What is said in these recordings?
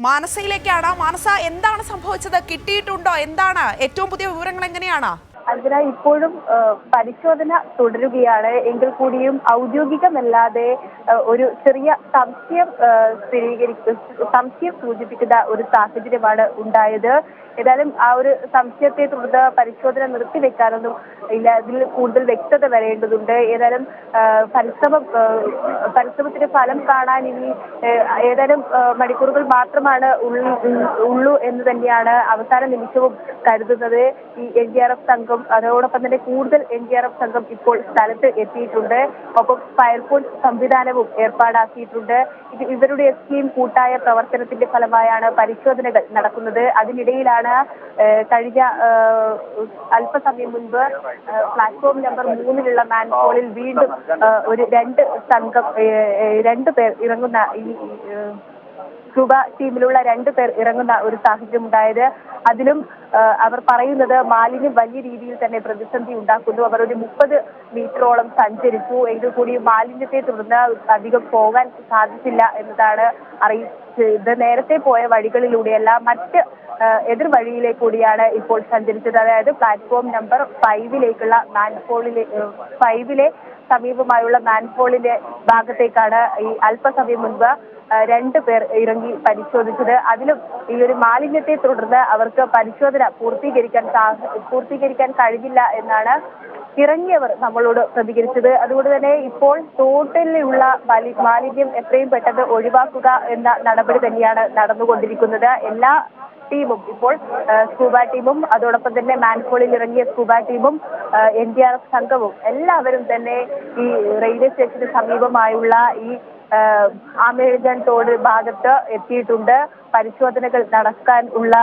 മാനസയിലേക്കാണ്. മാനസ, എന്താണ് സംഭവിച്ചത്? കിട്ടിയിട്ടുണ്ടോ? എന്താണ് ഏറ്റവും പുതിയ വിവരങ്ങൾ? എങ്ങനെയാണ്? അതിനായി ഇപ്പോഴും പരിശോധന തുടരുകയാണ്. എങ്കിൽ കൂടിയും ഔദ്യോഗികമല്ലാതെ ഒരു ചെറിയ സംശയം സൂചിപ്പിക്കുന്ന ഒരു സാഹചര്യമാണ് ഉണ്ടായത്. ഏതായാലും ആ ഒരു സംശയത്തെ തുടർന്ന് പരിശോധന നിർത്തിവെക്കാനൊന്നും ഇല്ല. ഇതിൽ കൂടുതൽ വ്യക്തത വരേണ്ടതുണ്ട്. ഏതായാലും പരിശ്രമത്തിന്റെ ഫലം കാണാൻ ഇനി ഏതാനും മണിക്കൂറുകൾ മാത്രമാണ് ഉള്ളൂ എന്ന് തന്നെയാണ് അവസാന നിമിഷവും കരുതുന്നത്. ഈ NDRF സംഘം, അതോടൊപ്പം തന്നെ കൂടുതൽ NDRF സംഘം ഇപ്പോൾ സ്ഥലത്ത് എത്തിയിട്ടുണ്ട്. ഒപ്പം ഫയർഫോഴ്സ് സംവിധാനവും ഏർപ്പാടാക്കിയിട്ടുണ്ട്. ഇവരുടെയൊക്കെയും കൂട്ടായ പ്രവർത്തനത്തിന്റെ ഫലമായാണ് പരിശോധനകൾ നടക്കുന്നത്. അതിനിടയിലാണ് കഴിഞ്ഞ അല്പസമയം മുൻപ് പ്ലാറ്റ്ഫോം നമ്പർ 3-ലുള്ള മാൻഹോളിൽ വീണ്ടും രണ്ട് പേർ ഇറങ്ങുന്ന സ്കൂബ ടീമിലുള്ള 2 പേർ ഇറങ്ങുന്ന ഒരു സാഹചര്യം ഉണ്ടായത്. അതിലും അവർ പറയുന്നത് മാലിന്യം വലിയ രീതിയിൽ തന്നെ പ്രതിസന്ധി ഉണ്ടാക്കുന്നു. അവർ ഒരു 30 മീറ്ററോളം സഞ്ചരിച്ചു. എങ്കിൽ കൂടി മാലിന്യത്തെ തുടർന്ന് അധികം പോകാൻ സാധിച്ചില്ല എന്നതാണ് അറിയിച്ചത്. നേരത്തെ പോയ വഴികളിലൂടെയല്ല, മറ്റ് എതിർ വഴിയിലേക്കൂടിയാണ് ഇപ്പോൾ സഞ്ചരിച്ചത്. അതായത് പ്ലാറ്റ്ഫോം നമ്പർ 5-ലേക്കുള്ള ഫൈവിലെ സമീപമായുള്ള മാൻഹോളിന്റെ ഭാഗത്തേക്കാണ് ഈ അല്പസമയം മുൻപ് 2 പേർ ഇറങ്ങി പരിശോധിച്ചത്. അതിലും ഈ ഒരു മാലിന്യത്തെ തുടർന്ന് അവർക്ക് പരിശോധന പൂർത്തീകരിക്കാൻ കഴിഞ്ഞില്ല എന്നാണ് ഇറങ്ങിയവർ നമ്മളോട് പ്രതികരിച്ചത്. അതുകൊണ്ട് തന്നെ ഇപ്പോൾ തോട്ടിലുള്ള മാലിന്യം എത്രയും പെട്ടെന്ന് ഒഴിവാക്കുക എന്ന നടപടി തന്നെയാണ് നടന്നുകൊണ്ടിരിക്കുന്നത്. എല്ലാ ടീമും ഇപ്പോൾ സ്കൂബ ടീമും അതോടൊപ്പം തന്നെ മാൻഹോളിൽ ഇറങ്ങിയ സ്കൂബ ടീമും NDRF സംഘവും എല്ലാവരും തന്നെ ഈ റെയിൽവേ സ്റ്റേഷന് സമീപമായുള്ള ഈ ആമേഴജാൻ തോട് ഭാഗത്ത് എത്തിയിട്ടുണ്ട്. പരിശോധനകൾ നടക്കാൻ ഉള്ള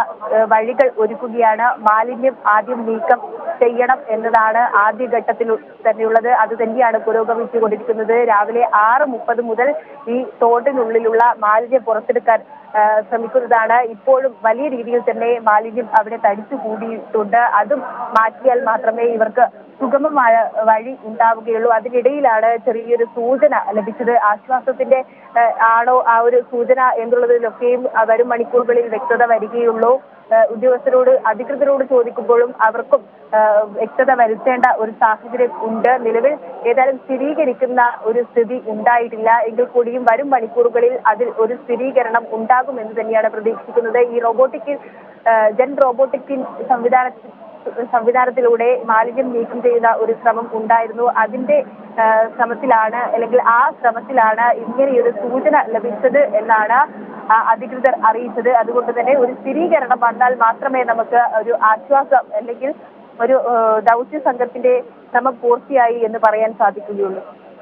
വഴികൾ ഒരുക്കുകയാണ്. മാലിന്യം ആദ്യം നീക്കം ചെയ്യണം എന്നതാണ് ആദ്യഘട്ടത്തിൽ തന്നെയുള്ളത്. അത് തന്നെയാണ് പുരോഗമിച്ചുകൊണ്ടിരിക്കുന്നത്. രാവിലെ 6:30 മുതൽ ഈ തോട്ടിനുള്ളിലുള്ള മാലിന്യം പുറത്തെടുക്കാൻ ശ്രമിക്കുന്നതാണ്. ഇപ്പോഴും വലിയ രീതിയിൽ തന്നെ മാലിന്യം അവിടെ തടിച്ചു കൂടിയിട്ടുണ്ട്. അതും മാറ്റിയാൽ മാത്രമേ ഇവർക്ക് സുഗമമായ വഴി ഉണ്ടാവുകയുള്ളൂ. അതിനിടയിലാണ് ചെറിയൊരു സൂചന ലഭിച്ചത്. ആശ്വാസത്തിന്റെ ആണോ ആ ഒരു സൂചന എന്നുള്ളതിലൊക്കെയും വരും മണിക്കൂറുകളിൽ വ്യക്തത വരികയുള്ളൂ. അധികൃതരോട് ചോദിക്കുമ്പോഴും അവർക്കും വ്യക്തത വരുത്തേണ്ട ഒരു സാഹചര്യം ഉണ്ട്. നിലവിൽ ഏതായാലും സ്ഥിരീകരിക്കുന്ന ഒരു സ്ഥിതി ഉണ്ടായിട്ടില്ല. എങ്കിൽ കൂടിയും വരും മണിക്കൂറുകളിൽ അതിൽ ഒരു സ്ഥിരീകരണം ഉണ്ടാകുമെന്ന് തന്നെയാണ് പ്രതീക്ഷിക്കുന്നത്. ഈ ജെൻ റോബോട്ടിക് സംവിധാനത്തിലൂടെ മാലിന്യം നീക്കം ചെയ്യുന്ന ഒരു ശ്രമം ഉണ്ടായിരുന്നു. അതിന്റെ ശ്രമത്തിലാണ് ഇങ്ങനെയൊരു സൂചന ലഭിച്ചത് എന്നാണ് അധികൃതർ അറിയിച്ചത്. അതുകൊണ്ട് തന്നെ ഒരു സ്ഥിരീകരണം വന്നാൽ മാത്രമേ നമുക്ക് ഒരു ആശ്വാസം അല്ലെങ്കിൽ ഒരു ദൗത്യ സംഘത്തിന്റെ ശ്രമം പൂർത്തിയായി എന്ന് പറയാൻ സാധിക്കുകയുള്ളൂ.